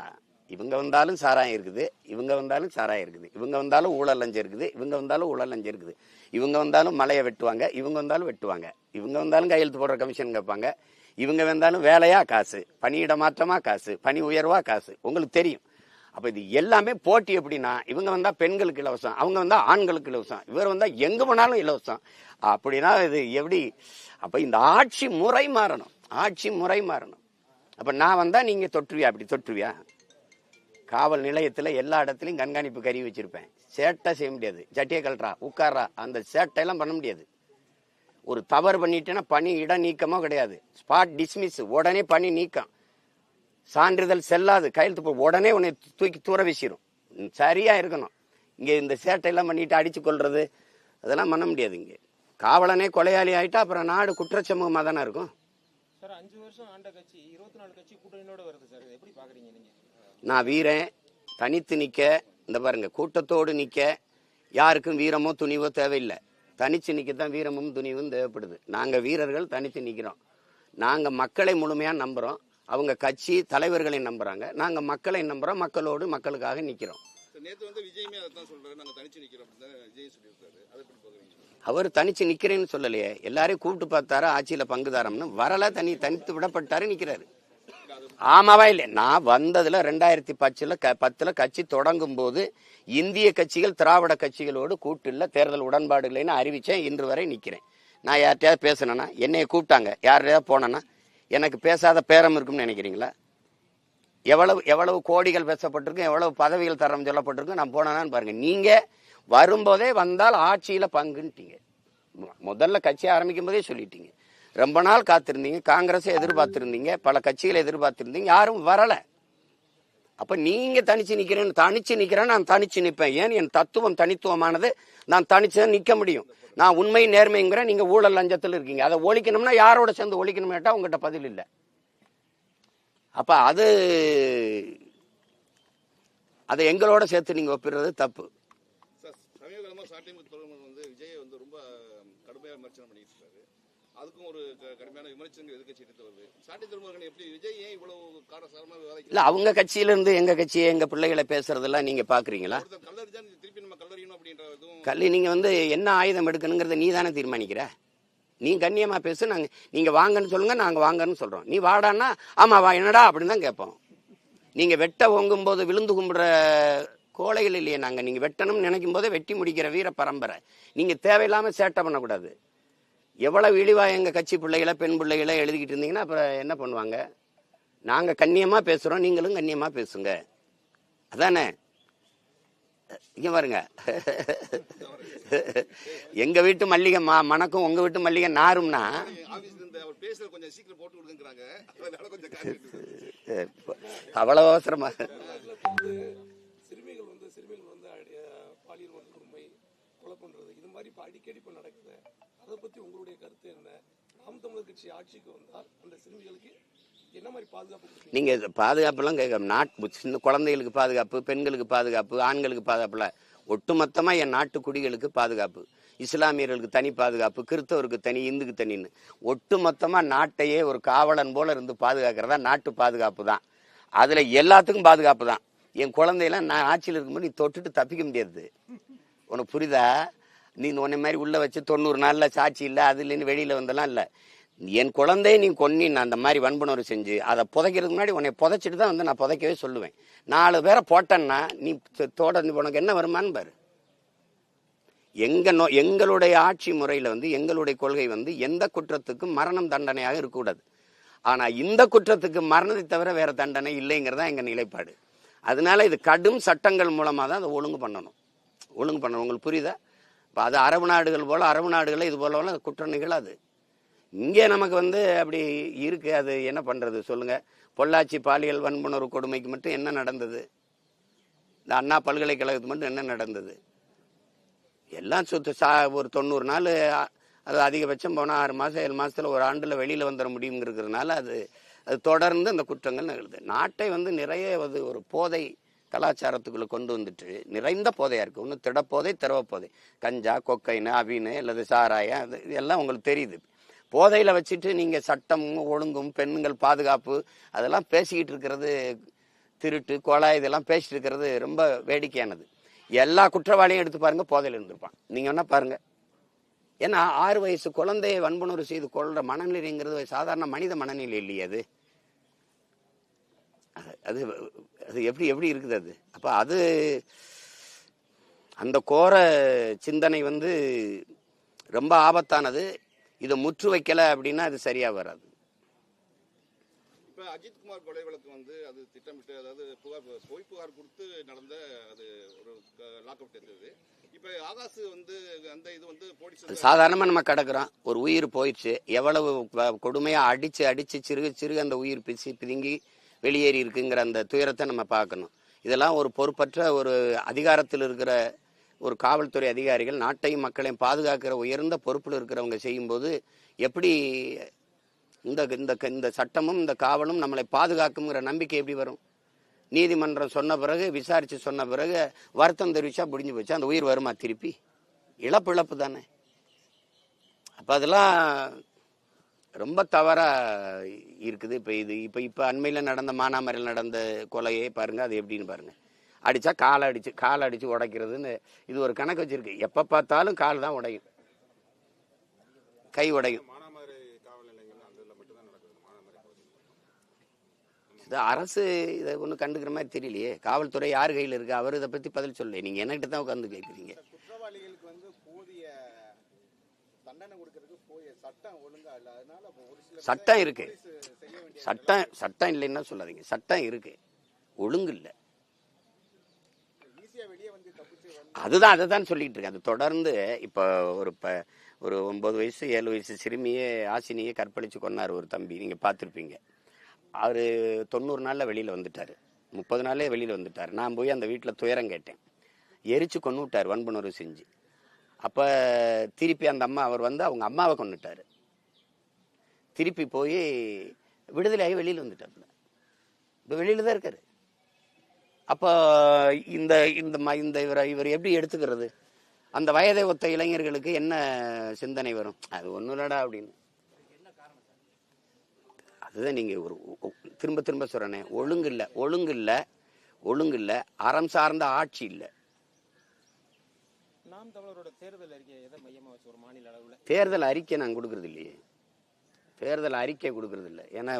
இவங்க வந்தாலும் சாராயம் இருக்குது, இவங்க வந்தாலும் சாராயம் இருக்குது, இவங்க வந்தாலும் ஊழல் லஞ்சம் இருக்குது, இவங்க வந்தாலும் ஊழல் லஞ்சம் இருக்குது, இவங்க வந்தாலும் மலையை வெட்டுவாங்க, இவங்க வந்தாலும் வெட்டுவாங்க, இவங்க வந்தாலும் கையெழுத்து போடுற கமிஷன் கேட்பாங்க, இவங்க வந்தாலும் வேலையா காசு, பணியிட மாற்றமா காசு, பணி உயர்வா காசு, உங்களுக்கு தெரியும். அப்ப இது எல்லாமே போட்டி. எப்படின்னா இவங்க வந்தா பெண்களுக்கு இலவசம், அவங்க வந்தா ஆண்களுக்கு இலவசம், இவர் வந்தா எங்க போனாலும் இலவசம். அப்படின்னா இது எப்படி? அப்ப இந்த ஆட்சி முறை மாறணும், ஆட்சி முறை மாறணும். அப்ப நான் வந்தா நீங்க தொற்றுவியா? அப்படி தொற்றுவியா? காவல் நிலையத்துல எல்லா இடத்துலயும் கண்காணிப்பு கருவி வச்சிருப்பேன், சேட்டை செய்ய முடியாது. சட்டியை கழட்டா, உட்கார்றா, அந்த சேட்டை எல்லாம் பண்ண முடியாது. ஒரு தவறு பண்ணிட்டேன்னா பணி இட நீக்கமோ கிடையாது, ஸ்பாட் டிஸ்மிஸ், உடனே பணி நீக்கம். சான்றிதழ் செல்லாது, கையெழுத்து உடனே உன்னை தூக்கி தூர வீசிடும். சரியா இருக்கணும். இங்க இந்த சேட்டை எல்லாம் பண்ணிட்டு அடிச்சு கொள்றது, அதெல்லாம் பண்ண முடியாது. இங்கே காவலனே கொலையாளி ஆயிட்டா அப்புறம் நாடு குற்றச்சமூகமாக தானே இருக்கும். சார் 5 வருஷம் ஆண்ட கட்சி 24 கட்சி கூட்டணியோட வருது சார், எப்படி பாக்குறீங்க நீங்க? நான் வீரன், தனித்து நிற்க, இந்த பாருங்க கூட்டத்தோடு நிற்க யாருக்கும் வீரமோ துணிவோ தேவையில்லை. தனிச்சு நிற்கத்தான் வீரமும் துணிவும் தேவைப்படுது. நாங்கள் வீரர்கள் தனித்து நிற்கிறோம். நாங்கள் மக்களை முழுமையாக நம்புகிறோம். அவங்க கட்சி தலைவர்களை நம்புறாங்க. நாங்கள் மக்களை நம்புகிறோம். மக்களோடு மக்களுக்காக நிற்கிறோம். நேத்து வந்து விஜயமே அதான் சொல்றாரு, நாங்க தனிச்சு நிக்கிறோம் அப்படின்னு விஜய் சொல்லியிருக்காரு. அதை எப்படி பாக்குறீங்க? அவர் தனிச்சு நிக்கிறேன்னு சொல்லலையே, எல்லாரையும் கூப்பிட்டு பார்த்தாரு, ஆட்சியில பங்குதாரம்னு வரல, தனித்து விடப்பட்டாரு, நிக்கிறாரு. ஆமாவா இல்லை? நான் வந்ததுல 2010 கட்சி தொடங்கும் போது இந்திய கட்சிகள் திராவிட கட்சிகளோடு கூட்டில் தேர்தல் உடன்பாடு இல்லைன்னு அறிவிச்சேன். இன்று வரை நிக்கிறேன். நான் யார்கிட்டயாவது பேசினேன்னா, என்னைய கூப்பிட்டாங்க, யார்கிட்டயாவது போனேன்னா எனக்கு பேசாத பேரம் இருக்கும்னு நினைக்கிறீங்களா? எவ்வளவு கோடிகள் பேசப்பட்டிருக்கு, எவ்வளவு பதவிகள் தரம் சொல்லப்பட்டிருக்கு. நான் போனேன்னு பாருங்க. நீங்க வரும்போதே வந்தால் ஆட்சியில பங்குன்ட்டீங்க. முதல்ல கட்சி ஆரம்பிக்கும் போதே சொல்லிட்டீங்க. ரொம்ப நாள் காத்திருந்தீங்க, காங்கிரஸை எதிர்பார்த்திருந்தீங்க, பல கட்சிகளை எதிர்பார்த்திருந்தீங்க, யாரும் வரல. அப்ப நீங்க தனிச்சு நிக்கிறேன், நான் தனிச்சு நிற்பேன். ஏன்? என் தத்துவம் தனித்துவமானது. நான் தனிச்சுதான் நிக்க முடியும். நான் உண்மை நேர்மைங்கிற, நீங்க ஊழல் லஞ்சத்தில் இருக்கீங்க. அதை ஒழிக்கணும்னா யாரோட சேர்ந்து ஒழிக்கணும் கேட்டா உங்ககிட்ட பதில் இல்லை. அப்ப அதை எங்களோட சேர்த்து நீங்க ஒப்பிடுறது தப்பு. சமீபகாலமா சாட்டியம் வந்து விஜய் வந்து ரொம்ப கடுமையாக விமர்சனம் பண்ணிட்டு இருக்காரு. அதுக்கும் ஒரு கடுமையான விமர்சனங்கள் எதிர்க்கட்சி எடுத்து வருது. சாட்டி திருமுருகன் எப்படி விஜய் ஏன் இவ்வளவு காரசாரமா இல்ல, அவங்க கட்சியில இருந்து எங்க கட்சியை, எங்க பிள்ளைகளை பேசுறதெல்லாம் நீங்க பாக்குறீங்களா? கல்லறிதான் திருப்பி நம்ம கல்லறியணும் அப்படின்றதும் கல்வி நீங்க வந்து என்ன ஆயுதம் எடுக்கணுங்கிறத நீ தானே தீர்மானிக்கிற. நீ கண்ணியமா பேசு. நீங்க வாங்கன்னு சொல்லுங்க, நாங்க வாங்கன்னு சொல்றோம். நீ வாடான்னா ஆமா வா என்னடா அப்படின்னு தான் கேட்போம். நீங்க வெட்ட ஓங்கும் போது விழுந்து கும்பிடுற கோழைகள் இல்லையே நாங்க. நீங்க வெட்டணும்னு நினைக்கும் போதே வெட்டி முடிக்கிற வீர பரம்பரை. நீங்க தேவையில்லாம சேட்டை பண்ணக்கூடாது. எவ்வளவு இழிவா எங்க கட்சி பிள்ளைகளை, பெண் பிள்ளைகளை எழுதிக்கிட்டு இருந்தீங்கன்னா அப்புறம் என்ன பண்ணுவாங்க? நாங்க கண்ணியமா பேசுறோம், நீங்களும் கண்ணியமா பேசுங்க. அதானே? இங்க பாருங்க, எங்க வீட்டு மல்லிகை மணக்கும், உங்க வீட்டு மல்லிகை நாரும்னா அவ்வளவு அவசரமா? சிறுமிகள் வந்து பாலியல் வன்கொடுமை, கொலை பண்றது, இது மாதிரி இப்ப அடிக்கடி நடக்குது. அதை பத்தி உங்களுடைய கருத்து என்ன? நாம் தமிழர் கட்சி ஆட்சிக்கு வந்தால் அந்த சிறுமிகளுக்கு என்ன மாதிரி பாதுகாப்பு? நீங்க பாதுகாப்பெல்லாம் கேட்க, சின்ன குழந்தைகளுக்கு பாதுகாப்பு, பெண்களுக்கு பாதுகாப்பு, ஆண்களுக்கு பாதுகாப்புல ஒட்டுமொத்தமா என் நாட்டு குடிகளுக்கு பாதுகாப்பு. இஸ்லாமியர்களுக்கு தனி பாதுகாப்பு, கிறிஸ்தவருக்கு தனி, இந்துக்கு தனின்னு ஒட்டுமொத்தமா நாட்டையே ஒரு காவலன் போல இருந்து பாதுகாக்கிறதா நாட்டு பாதுகாப்பு தான். அதுல எல்லாத்துக்கும் பாதுகாப்பு தான். என் குழந்தையெல்லாம் நான் ஆட்சியில் இருக்கும்போது நீ தொட்டுட்டு தப்பிக்க முடியாது. உனக்கு புரியுதா? நீ உன்னை மாதிரி உள்ள வச்சு 90 நாள்ல சாட்சி இல்லை, அது இல்லைன்னு வெளியில வந்தெல்லாம் இல்லை. என் குழந்தைய நீ கொன்னின்னு அந்த மாதிரி வன்புணர்வு செஞ்சு அதை புதைக்கிறதுக்கு முன்னாடி உன்னை புதைச்சிட்டு தான் வந்து நான் புதைக்கவே சொல்லுவேன். 4 பேரை போட்டேன்னா நீ உனக்கு என்ன வருமானு பாரு. எங்களுடைய ஆட்சி முறையில வந்து எங்களுடைய கொள்கை வந்து எந்த குற்றத்துக்கும் மரணம் தண்டனையாக இருக்கக்கூடாது. ஆனா இந்த குற்றத்துக்கு மரணத்தை தவிர வேற தண்டனை இல்லைங்கிறதா எங்க நிலைப்பாடு. அதனால இது கடும் சட்டங்கள் மூலமா தான் அதை ஒழுங்கு பண்ணணும். உங்களுக்கு புரியுதா? இப்போ அது அரபு நாடுகள் போல, அரபு நாடுகளில் இது போல குற்றம் நிகழாது. இங்கே நமக்கு வந்து அப்படி இருக்கு. அது என்ன பண்றது சொல்லுங்க? பொள்ளாச்சி பாலியல் வன்புணர்வு கொடுமைக்கு மட்டும் என்ன நடந்தது? இந்த அண்ணா பல்கலைக்கழகத்துக்கு மட்டும் என்ன நடந்தது? எல்லாம் ஒரு 90 நாள், அது அதிகபட்சம் போனால் 6 மாதம் 7 மாதத்துல ஒரு ஆண்டுல வெளியில வந்துட முடியுங்கிறதுனால அது தொடர்ந்து அந்த குற்றங்கள் நிகழுது. நாட்டை வந்து நிறைய ஒரு போதை கலாச்சாரத்துக்குள்ள கொண்டு வந்துட்டு நிறைந்த போதையா இருக்கு. ஒன்று திடப்போதை, திரவப்போதை, கஞ்சா, கொக்கைன்னு, அவின்னு, அல்லது சாராயம், இதெல்லாம் உங்களுக்கு தெரியுது. போதையில வச்சுட்டு நீங்க சட்டம் ஒழுங்கும், பெண்கள் பாதுகாப்பு அதெல்லாம் பேசிக்கிட்டு இருக்கிறது, திருட்டு கொலை இதெல்லாம் பேசிட்டு இருக்கிறது ரொம்ப வேடிக்கையானது. எல்லா குற்றவாளியும் எடுத்து பாருங்க, போதையில இருந்திருப்பான். நீங்க என்ன பாருங்க. ஏன்னா 6 வயசு குழந்தையை வன்புணர்வு செய்து கொள்ற மனநிலைங்கிறது சாதாரண மனித மனநிலை இல்லையே. அது அது எப்படி இருக்குது அது? அப்ப அது அந்த கோர சிந்தனை வந்து ரொம்ப ஆபத்தானது. இதை முற்று வைக்கல அப்படின்னா அது சரியா வராது. இப்ப அஜித்குமார் கொலை வழக்கு வந்து அது திட்டமிட்டு, அதாவது பொய் புகார் கொடுத்து நடந்த அது ஒரு லாக்அப் எடுத்தது. இப்ப ஆகாசு வந்து அந்த இது வந்து போலீஸ் சாதாரணமா நம்ம கிடக்குறோம். ஒரு உயிர் போயிடுச்சு, எவ்வளவு கொடுமையா அடிச்சு சிறுக அந்த உயிர் பிதுங்கி வெளியேறி இருக்குங்கிற அந்த துயரத்தை நம்ம பார்க்கணும். இதெல்லாம் ஒரு பொறுப்பற்ற ஒரு அதிகாரத்தில் இருக்கிற ஒரு காவல்துறை அதிகாரிகள் நாட்டையும் மக்களையும் பாதுகாக்கிற உயர்ந்த பொறுப்பில் இருக்கிறவங்க செய்யும்போது எப்படி இந்த இந்த இந்த சட்டமும் இந்த காவலும் நம்மளை பாதுகாக்குங்கிற நம்பிக்கை எப்படி வரும்? நீதிமன்றம் சொன்ன பிறகு, விசாரிச்சு சொன்ன பிறகு வருத்தம் தெரிவிச்சா முடிஞ்சு போச்சு. அந்த உயிர் வருமா திருப்பி? இழப்பு தானே. அப்ப அதெல்லாம் ரொம்ப தவறா இருக்குது. இப்ப அண்மையில நடந்த மானாமரில் நடந்த கொலையே பாருங்க, அது எப்படின்னு பாருங்க. அடிச்சா காலை அடிச்சு உடைக்கிறதுன்னு இது ஒரு கணக்கு வச்சிருக்கு. எப்ப பார்த்தாலும் கால் தான் உடையும், கை உடையும். அரசு இதை ஒன்றும் கண்டுக்கிற மாதிரி தெரியலையே. காவல்துறை யார் கையில் இருக்கு? அவர் இதை பத்தி பதில் சொல்ல. நீங்க என்கிட்ட தான் உட்காந்து கேட்குறீங்க. குற்றவாளிகளுக்கு வந்து போதிய தண்டனை கொடுக்கறதுக்கு போதிய சட்டம் ஒழுங்கா இல்ல. அதனால ஒரு சில சட்டம் இருக்கு, சட்டம் இல்லைன்னா சொல்லாதீங்க. சட்டம் இருக்கு, ஒழுங்கு இல்லை. ஈஸியா வெளியே வந்து தப்பிச்சு அதுதான் அதைதான் சொல்லிட்டு இருக்கேன். அது தொடர்ந்து இப்போ ஒரு 9 வயசு 7 வயசு சிறுமியே ஆசினியை கற்பழிச்சு கொன்னார் ஒரு தம்பி. நீங்க பார்த்துருப்பீங்க. அவரு 90 நாள்ல வெளியில வந்துட்டாரு, 30 நாளே வெளியில வந்துட்டாரு. நான் போய் அந்த வீட்டுல துயரம் கேட்டேன். எரிச்சு கொண்டு விட்டாரு, வன்புணர்வு செஞ்சு. அப்ப திருப்பி அந்த அம்மா, அவர் வந்து அவங்க அம்மாவை கொண்டுட்டாரு. திருப்பி போய் விடுதலையாகி வெளியில வந்துட்டாரு. இப்ப வெளியில தான் இருக்காரு. அப்போ இந்த இந்த இவர் எப்படி எடுத்துக்கிறது? அந்த வயதை ஒத்த இளைஞர்களுக்கு என்ன சிந்தனை வரும்? அது ஒன்றும் இல்லடா அப்படின்னு. அதுதான் நீங்க திரும்ப திரும்ப சொல்றேனே, ஒழுங்கு இல்ல, அறம் சார்ந்த ஆட்சி இல்ல. நாம் தமிழரோட தேர்தல் அறிக்கை எதை மையமா வச்சு ஒரு மாநில அளவுல தேர்தல் அறிக்கை நான் கொடுக்கறது இல்லையே. தேர்தல் அறிக்கை கொடுக்கறது இல்லை. ஏன்னா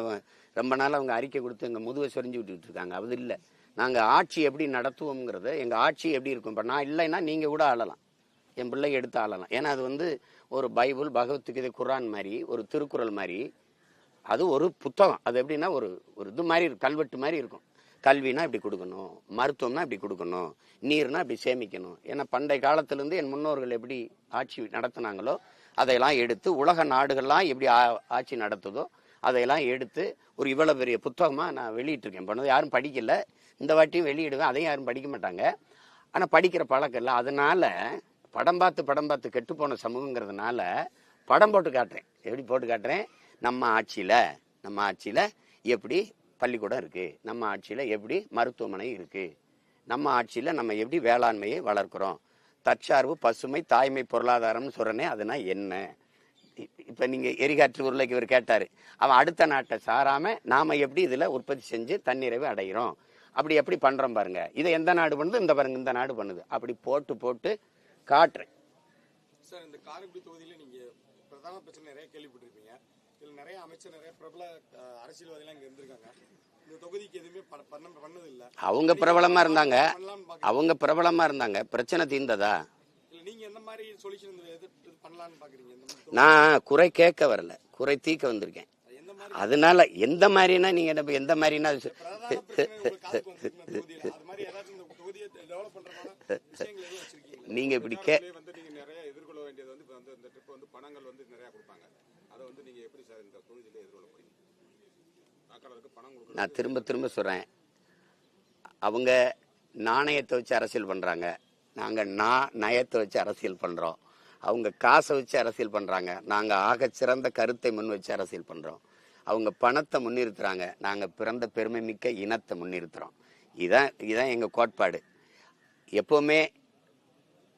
ரொம்ப நாள் அவங்க அறிக்கை கொடுத்து எங்க முதுவை சொரிஞ்சு விட்டுட்டு இருக்காங்க. அது இல்லை. நாங்க ஆட்சி எப்படி நடத்துவோம்ங்கிறத, எங்க ஆட்சி எப்படி இருக்கும். இப்ப நான் இல்லைன்னா நீங்க கூட ஆளலாம், என் பிள்ளைங்க எடுத்து ஆளலாம். ஏன்னா அது வந்து ஒரு பைபிள், பகவத்கீதை, குர்ஆன் மாதிரி, ஒரு திருக்குறள் மாதிரி. அது ஒரு புத்தகம். அது எப்படின்னா ஒரு இது மாதிரி இருக்கும், கல்வெட்டு மாதிரி இருக்கும். கல்வினா இப்படி கொடுக்கணும், மருத்துவம்னா இப்படி கொடுக்கணும், நீர்னா இப்படி சேமிக்கணும். ஏன்னா பண்டைய காலத்திலிருந்து என் முன்னோர்கள் எப்படி ஆட்சி நடத்தினாங்களோ அதையெல்லாம் எடுத்து, உலக நாடுகள்லாம் எப்படி ஆட்சி நடத்துதோ அதையெல்லாம் எடுத்து ஒரு இவ்வளவு பெரிய புத்தகமா நான் வெளியிட்டிருக்கேன். பண்ணது யாரும் படிக்கல. இந்த வாட்டியும் வெளியிடுவேன். அதையும் யாரும் படிக்க மாட்டாங்க. ஆனா படிக்கிற பழக்கம் இல்லை. அதனால படம் பார்த்து கெட்டு போன சமூகங்கிறதுனால படம் போட்டு காட்டுறேன். எப்படி போட்டு காட்டுறேன்? நம்ம ஆட்சியில எப்படி பள்ளிக்கூடம் இருக்கு, நம்ம ஆட்சியில எப்படி மருத்துவமனை இருக்கு, நம்ம ஆட்சியில நம்ம எப்படி வேளாண்மையை வளர்க்கிறோம், தற்சார்பு, பசுமை, தாய்மை, பொருளாதாரம்னு சொல்றேனே, அதுனா என்ன? இப்ப நீங்க எரிகாற்று உருளைக்கு இவர் கேட்டாரு. அவன் அடுத்த நாட்டை சாராம நாம எப்படி இதுல உற்பத்தி செஞ்சு தன்னிறைவு அடைகிறோம், அப்படி எப்படி பண்றோம் பாருங்க. இதை எந்த நாடு பண்ணுது? இந்த பாருங்க, இந்த நாடு பண்ணுது. அப்படி போட்டு காட்டுறேன். சார், இந்த காரைக்குடி தொகுதியில நீங்க பிரதான பிரச்சனை நிறைய கேள்விப்பட்டிருப்பீங்க. இதுல நிறைய அமைச்சர், நிறைய பிரபல அரசியல்வாதிகள் இங்க இருந்திருக்காங்க. இந்த தொகுதிக்கு எதுவுமே பண்ணது இல்ல. அவங்க பிரபலமா இருந்தாங்க. பிரச்சனை தீர்ந்ததா? நீங்க எந்த மாதிரி சொல்யூஷன் பண்ணலாம்னு பாக்குறீங்க? நான் குறை கேட்க வரல, குறை தீர்க்க வந்திருக்கேன். அதனால எந்த மாதிரினா, நீங்க எந்த மாதிரினா நீங்க இப்படி நிறைய எதிர்கொள்ள வேண்டியது வந்து இந்த ட்ரிப் வந்து பணங்கள் வந்து நிறைய கொடுப்பாங்க. அதை வந்து நீங்க எப்படி சார் இந்த தொகுதியில எதிர்கொள்ள போறீங்க? வாக்காளருக்கு பணம் கொடுக்க. நான் திரும்ப சொல்றேன், அவங்க நாணயத்தை வச்சு அரசியல் பண்றாங்க, நாங்க நயத்தை வச்சு அரசியல் பண்றோம். அவங்க காசை வச்சு அரசியல் பண்றாங்க, நாங்க ஆக சிறந்த கருத்தை முன் வச்சு அரசியல் பண்றோம். அவங்க பணத்தை முன்னிறுத்துறாங்க, நாங்க பிறந்த பெருமை மிக்க இனத்தை முன்னிறுத்துறோம். இதான் எங்க கோட்பாடு. எப்பவுமே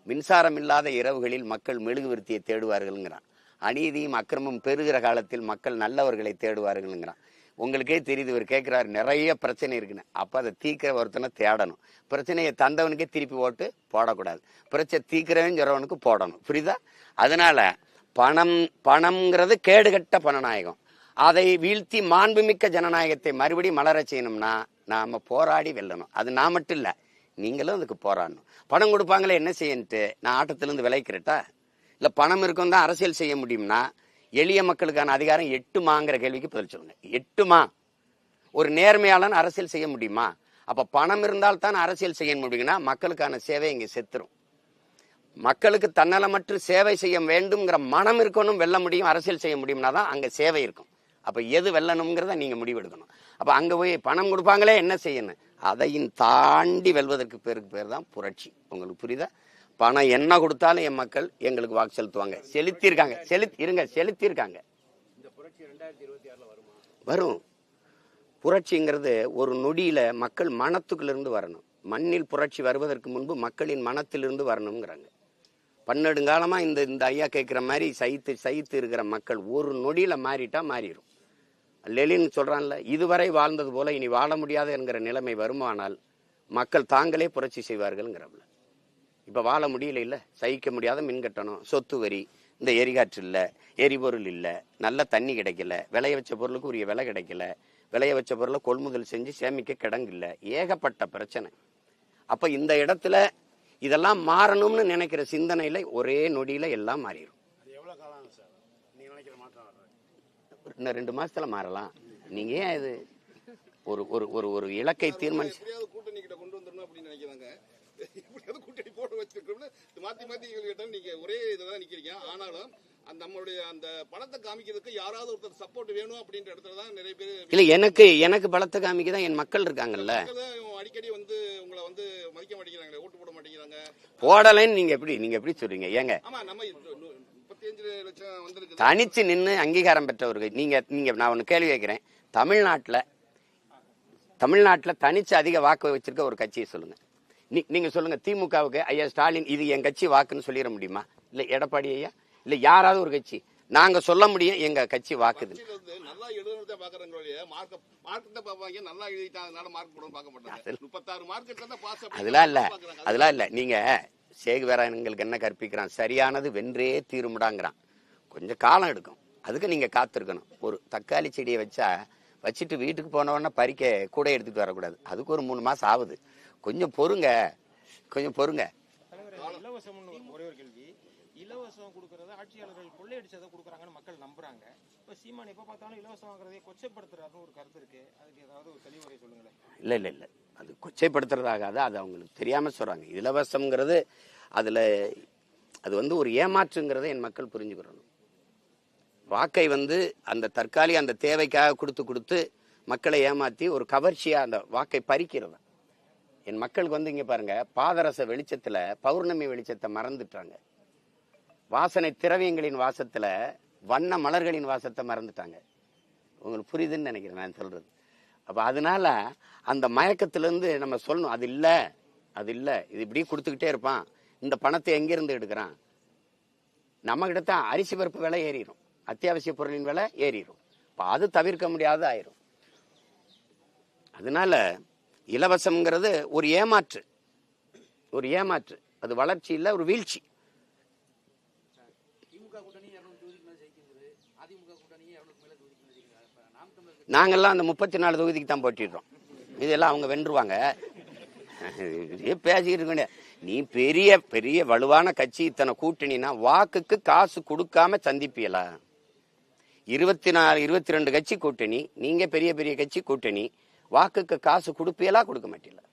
மின்சாரம் இல்லாத இரவுகளில் மக்கள் மெழுகுவர்த்தியை தேடுவார்கள்ங்கிறான். அநீதியும் அக்கிரமும் பெருகிற காலத்தில் மக்கள் நல்லவர்களை தேடுவார்கள்ங்கிறான். உங்களுக்கே தெரியுது, இவர் கேட்கிறாரு நிறைய பிரச்சனை இருக்குன்னு. அப்ப அதை தீர்க்கிற ஒருத்தனை தேடணும். பிரச்சனையை தந்தவனுக்கே திருப்பி ஓட்டு போடக்கூடாது. பிரச்சனை தீர்க்கிறவன் சொல்றவனுக்கு போடணும். புரியுதா? அதனால பணம்ங்கிறது கேடுகட்ட பணநாயகம். அதை வீழ்த்தி மாண்புமிக்க ஜனநாயகத்தை மறுபடியும் மலர செய்யணும்னா நாம போராடி வெல்லணும். அது நான் மட்டும் இல்ல, நீங்களும் அதுக்கு போராடணும். பணம் கொடுப்பாங்களே என்ன செய்யன்ட்டு நான் ஆட்டத்திலிருந்து விளைக்கிறட்டா? இல்ல பணம் இருக்கும் தான் அரசியல் செய்ய முடியும்னா எளிய மக்களுக்கான அதிகாரம் 8மாங்கிற கேள்விக்கு பதில் சொல்லுங்க. 8மா? ஒரு நேர்மையாளன் அரசியல் செய்ய முடியுமா? அப்ப பணம் இருந்தால் தான் அரசியல் செய்ய முடியுங்கன்னா மக்களுக்கான சேவை இங்க செத்துரும். மக்களுக்கு தன்னலமற்று சேவை செய்ய வேண்டும்ங்கிற மனம் இருக்கணும், வெல்ல முடியும், அரசியல் செய்ய முடியும்னா தான் அங்க சேவை இருக்கும். அப்ப எது வெல்லணுங்கிறத நீங்க முடிவெடுக்கணும். அப்ப அங்க போய் பணம் கொடுப்பாங்களே என்ன செய்யணும், அதையும் தாண்டி வெல்வதற்கு பேருக்கு பேர் தான் புரட்சி. உங்களுக்கு புரியுதா? பணம் என்ன கொடுத்தாலும் என் மக்கள் எங்களுக்கு வாக்கு செலுத்துவாங்க. செலுத்தியிருக்காங்க. செலுத்தியிருக்காங்க. வரும். புரட்சிங்கிறது ஒரு நொடியில மக்கள் மனத்துக்குள்ள வரணும். மண்ணில் புரட்சி வருவதற்கு முன்பு மக்களின் மனத்திலிருந்து வரணுங்கிறாங்க. பன்னெடுங்காலமா இந்த ஐயா கேட்கிற மாதிரி சகித்து இருக்கிற மக்கள் ஒரு நொடியில மாறிட்டா மாறிடும். லெலின் சொல்றான்ல, இதுவரை வாழ்ந்தது போல இனி வாழ முடியாது என்கிற நிலைமை வருமானால் மக்கள் தாங்களே புரட்சி செய்வார்கள்ங்கிறவள. இப்ப வாழ முடியல, இல்ல சகிக்க முடியாத மின்கட்டணம், சொத்து வரி, இந்த எரிகாற்று இல்ல, எரிபொருள் இல்ல, நல்ல தண்ணி கிடைக்கல, விளைய வச்ச பொருளுக்கு உரிய விலை கிடைக்கல, விளைய வச்ச பொருளை கொள்முதல் செஞ்சு சேமிக்க கிடங்கு இல்ல, ஏகப்பட்ட பிரச்சனை. அப்ப இந்த இடத்துல இதெல்லாம் மாறணும்னு நினைக்கிற சிந்தனையில ஒரே நொடியில எல்லாம் மாறிடும். இன்னும் 2 மாசத்துல மாறலாம். நீங்க ஏன் இது ஒரு ஒரு ஒரு ஒரு இலக்கை தீர்மானிச்சு கூட்டணி கிட்ட கொண்டு வந்துடணும் அப்படின்னு நினைக்கிறாங்க. கூட்டணி போட வச்சிருக்கோம்னு மாத்தி கேட்டாலும் நீங்க ஒரே இதுதான் நிக்கிறீங்க. ஆனாலும் நம்மளுடைய அந்த பணத்தை காமிக்கிறதுக்கு யாராவது ஒருத்தர் சப்போர்ட் வேணும் அப்படின்ற இடத்துல தான் நிறைய பேர் இல்ல. எனக்கு பலத்தை காமிக்கதான் என் மக்கள் இருக்காங்கல்ல. அடிக்கடி உங்களை மதிக்க மாட்டேங்கிறாங்க, ஓட்டு போட மாட்டேங்கிறாங்க. போடலைன்னு நீங்க எப்படி சொல்றீங்க? ஏங்க ஆமா, நம்ம 35 லட்சம் வந்திருக்கு. தனிச்சு நின்று அங்கீகாரம் பெற்றவர்கள் நீங்க நான் ஒண்ணு கேள்வி கேட்கிறேன். தமிழ்நாட்டுல தனிச்சு அதிக வாக்கு வச்சிருக்க ஒரு கட்சியை சொல்லுங்க. நீங்க சொல்லுங்க. திமுகவுக்கு ஐயா ஸ்டாலின் இது என் கட்சி வாக்குன்னு சொல்லிட முடியுமா? இல்ல எடப்பாடி ஐயா, இல்ல யாராவது ஒரு கட்சி நாங்க சொல்ல முடியும் எங்க கட்சி வாக்குது. நல்லா எழுதுறத பாக்குறவங்க மார்க்கெட்ட பாப்பாங்க. நல்லா எழுதிட்டாங்கனால மார்க் போட பார்க்க மாட்டாங்க. 36 மார்க்கெட்ல தான் பாஸ். அதெல்லாம் இல்ல. நீங்க சேகுவேரங்களுக்கு என்ன கற்பிக்கிறான்? சரியானது வென்றே தீருமுடாங்கிறான். கொஞ்சம் காலம் எடுக்கும், அதுக்கு நீங்க காத்திருக்கணும். ஒரு தக்காளி செடியை வச்சுட்டு வீட்டுக்கு போனவொடனே பறிக்க கூட எடுத்துட்டு வரக்கூடாது. அதுக்கு ஒரு 3 மாசம் ஆகுது. கொஞ்சம் பொறுங்க. இலவசம் ஒரே ஒரு கேள்வி. இலவசம் கொடுக்கறத ஆட்சியாளர்கள் கொள்ளையடிச்சதை கொடுக்குறாங்கன்னு மக்கள் நம்புறாங்க. இப்ப சீமான் எப்ப பார்த்தாலும் இலவசம் வாங்குறதை கொச்சைப்படுத்துறாருன்னு ஒரு கருத்து இருக்கு. அதுக்கு ஏதாவது ஒரு தெளிவுரை சொல்லுங்களேன். இல்ல அது கொச்சைப்படுத்துறதாகாது. அது அவங்களுக்கு தெரியாம சொல்றாங்க. இலவசம்ங்கிறது அது ஒரு ஏமாற்றுங்கிறத என் மக்கள் புரிஞ்சுக்கிறணும். வாக்கை அந்த தற்காலிக அந்த தேவைக்காக கொடுத்து மக்களை ஏமாத்தி ஒரு கவர்ச்சியா அந்த வாக்கை பறிக்கிறது. என் மக்களுக்கு இங்க பாருங்க, பாதரச வெளிச்சத்துல பௌர்ணமி வெளிச்சத்தை மறந்துட்டாங்க. வாசனை திரவியங்களின் வாசத்துல வண்ண மலர்களின் வாசத்தை மறந்துட்டாங்க. உங்களுக்கு புரியுதுன்னு நினைக்கிறேன் நான் சொல்றது. அப்ப அதனால அந்த மயக்கத்திலிருந்து நம்ம சொல்லணும், அது இல்ல இது இப்படி கொடுத்துக்கிட்டே இருப்பான். இந்த பணத்தை எங்கிருந்து எடுக்கிறான்? நம்ம கிட்ட தான் அரிசி பருப்பு விலை ஏறிடும், அத்தியாவசிய பொருளின் விலை ஏறிடும். அது தவிர்க்க முடியாத ஆயிரும். அதனால இலவசம்ங்கிறது ஒரு ஏமாற்று. அது வளர்ச்சி இல்ல, ஒரு வீழ்ச்சி. நாங்கெல்லாம் அந்த 34 தொகுதிக்கு தான் போட்டிடுறோம். இதெல்லாம் அவங்க வென்றுவாங்க. பேசிக்கிட்டு இருக்க. நீ பெரிய பெரிய வலுவான கட்சி, இத்தனை கூட்டணினா வாக்குக்கு காசு கொடுக்காம சந்திப்பியலா? 22 கட்சி கூட்டணி, நீங்க பெரிய பெரிய கட்சி கூட்டணி, வாக்குக்கு காசு கொடுப்பியலா? கொடுக்க மாட்டீங்களா?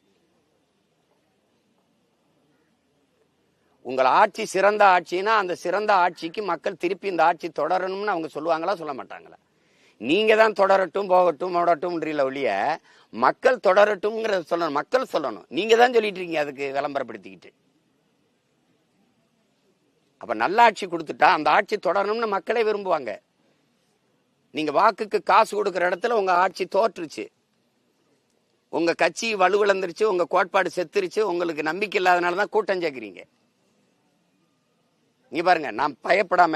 உங்கள் ஆட்சி சிறந்த ஆட்சினா அந்த சிறந்த ஆட்சிக்கு மக்கள் திருப்பி இந்த ஆட்சி தொடரணும்னு அவங்க சொல்லுவாங்களா, சொல்ல மாட்டாங்களா? நீங்க தான் தொடரட்டும் போகட்டும் ஓடட்டும்ன்றீங்கள ஒழிய மக்கள் தொடரட்டும்ங்கிறத சொல்லணும். மக்கள் சொல்லணும். நீங்க தான் சொல்லிட்டு இருக்கீங்க அதுக்கு விளம்பரப்படுத்திக்கிட்டு. அப்ப நல்ல ஆட்சி கொடுத்துட்டா அந்த ஆட்சி தொடரணும்னு மக்களே விரும்புவாங்க. நீங்க வாக்குக்கு காசு கொடுக்கிற இடத்துல உங்க ஆட்சி தோற்றுச்சு, உங்க கட்சி வலுவிழந்துருச்சு, உங்க கோட்பாடு செத்துருச்சு, உங்களுக்கு நம்பிக்கை இல்லாதனாலதான் கூட்டம் சேர்க்கிறீங்க. இங்க பாருங்க, நான் பயப்படாம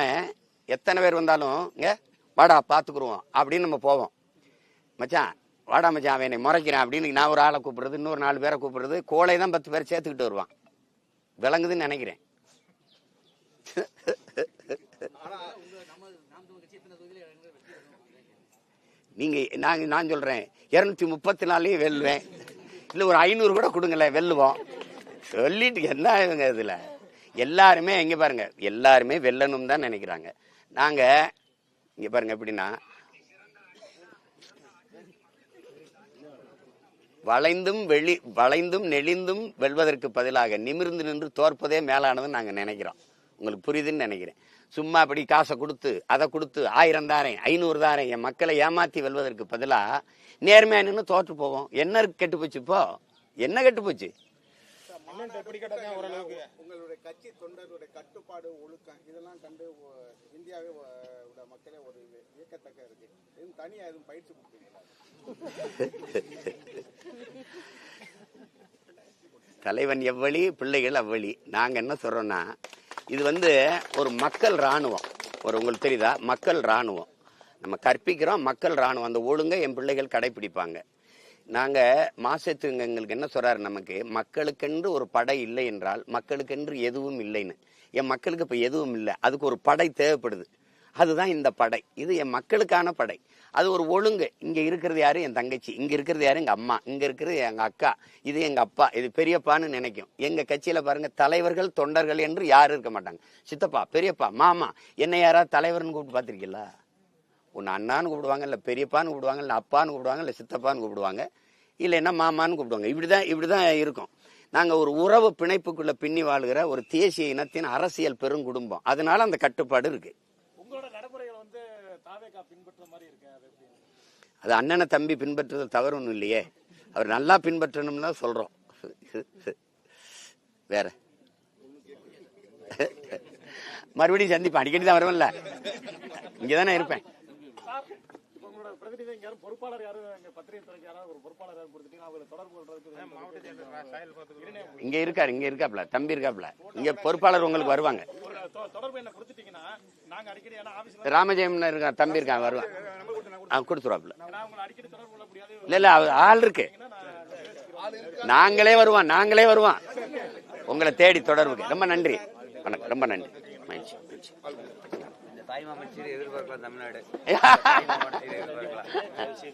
எத்தனை பேர் வந்தாலும் வாடா பாத்துக்குருவோம் அப்படின்னு நம்ம போவோம். மச்சான் வாடா மச்சான், அவன் என்னை முறைக்கிறான் அப்படின்னு நான் ஒரு ஆளை கூப்பிடுறது, இன்னொரு 4 பேரை கூப்பிடுறது, கோளை தான் 10 பேரை சேர்த்துக்கிட்டு வருவான். விளங்குதுன்னு நினைக்கிறேன். நீங்க நான் சொல்றேன் 234 வெல்லுவேன், இல்ல ஒரு 500 கூட கொடுங்களேன், வெல்லுவோம் சொல்லிட்டு என்ன இவங்க இதுல எல்லாருமே இங்க பாருங்க, எல்லாருமே வெல்லணும் தான் நினைக்கிறாங்க. நாங்க இங்க பாருங்க எப்படின்னா, வளைந்தும் நெளிந்தும் வெல்வதற்கு பதிலாக நிமிர்ந்து நின்று தோற்பதே மேலானதுன்னு நாங்க நினைக்கிறோம். உங்களுக்கு புரியுதுன்னு நினைக்கிறேன். சும்மா அப்படி காசை கொடுத்து அதை கொடுத்து 1000 தாரேன் 500 தாரேன் என் மக்களை ஏமாத்தி வெல்வதற்கு பதிலா நேர்மையா நின்று தோற்று போவோம். என்ன கெட்டு போச்சு? இப்போ என்ன கெட்டு போச்சு? அண்ணன் எப்படி கேட்டா ஓரளவுக்கு உங்களுடைய கட்சி தொண்டர்களுடைய கட்டுப்பாடு ஒழுக்கம் இதெல்லாம் கண்டு இந்தியாவே மக்களே ஒரு வியக்கத்தக்க இருக்கு. எதுவும் தனியா எதுவும் பயிற்சி கொடுப்பீங்களா? தலைவன் எவ்வளி பிள்ளைகள் அவ்வளி. நாங்க என்ன சொல்றோம்னா, இது ஒரு மக்கள் ராணுவம். உங்களுக்கு தெரியுதா, மக்கள் ராணுவம். நம்ம கற்பிக்கிறோம் மக்கள் ராணுவம். அந்த ஒழுங்கை என் பிள்ளைகள் கடைபிடிப்பாங்க. நாங்க மாசத்துக்கு எங்களுக்கு என்ன சொல்றாரு, நமக்கு மக்களுக்கென்று ஒரு படை இல்லை என்றால் மக்களுக்கென்று எதுவும் இல்லைன்னு. என் மக்களுக்கு இப்ப எதுவும் இல்லை, அதுக்கு ஒரு படை தேவைப்படுது. அதுதான் இந்த படை. இது என் மக்களுக்கான படை. அது ஒரு ஒழுங்கு. இங்க இருக்கிறது யாரு, என் தங்கச்சி. இங்க இருக்கிறது யாரு, எங்க அம்மா. இங்க இருக்கிறது எங்க அக்கா. இது எங்க அப்பா. இது பெரியப்பான்னு நினைக்கும். எங்க கட்சியில பாருங்க, தலைவர்கள் தொண்டர்கள் என்று யாரும் இருக்க மாட்டாங்க. சித்தப்பா, பெரியப்பா, மாமா. என்ன யாராவது தலைவர்னு கூப்பிட்டு பாத்திருக்கீங்களா? ஒன்னு அண்ணான்னு கூப்பிடுவாங்க, இல்ல பெரியப்பான்னு கூப்பிடுவாங்க, இல்ல அப்பான்னு கூப்பிடுவாங்க, இல்ல சித்தப்பான்னு கூப்பிடுவாங்க, இல்லைன்னா மாமான்னு கூப்பிடுவாங்க. இப்படிதான் இருக்கும். நாங்க ஒரு உறவு பிணைப்புக்குள்ள பின்னி வாழ்கிற ஒரு தேசிய இனத்தின் அரசியல் பெருங்குடும்பம். அதனால அந்த கட்டுப்பாடு இருக்கு. உங்களோட நடைமுறைகள் தாவேகா பின்பற்ற மாதிரி இருக்கு. அது அண்ணனை தம்பி பின்பற்றுறது தவறு ஒன்றும் இல்லையே. அவர் நல்லா பின்பற்றணும்னு தான் சொல்றோம். வேற மறுபடியும் சந்திப்பேன். அடிக்கடி தான் வருவேன்ல, இங்கதானே இருப்பேன். பொறுப்பாளர் யாரும் பத்திரிகை துறைக்கு யாராவது ஒரு பொறுப்பாளர் யாரும் கொடுத்துட்டீங்கன்னா அவங்களை தொடர்பு இங்க இருக்காப்ல, தம்பி இருக்காப்ல. இங்க பொறுப்பாளர் உங்களுக்கு வருவாங்க. தொடர்பு என்ன கொடுத்துட்டீங்கன்னா நாங்க அடிக்கடி ராமஜெயம் இருக்கா, தம்பி இருக்கான், வருவான். கொடுத்துருவாப்ல. அடிக்கடி தொடர்பு கொள்ள முடியாது. இல்ல ஆள் இருக்கு. நாங்களே வருவான் உங்களை தேடி தொடர்புக்கு. ரொம்ப நன்றி, வணக்கம். ரொம்ப நன்றி. தாய்மாமன் எதிர்பார்க்கலாம் தமிழ்நாடு.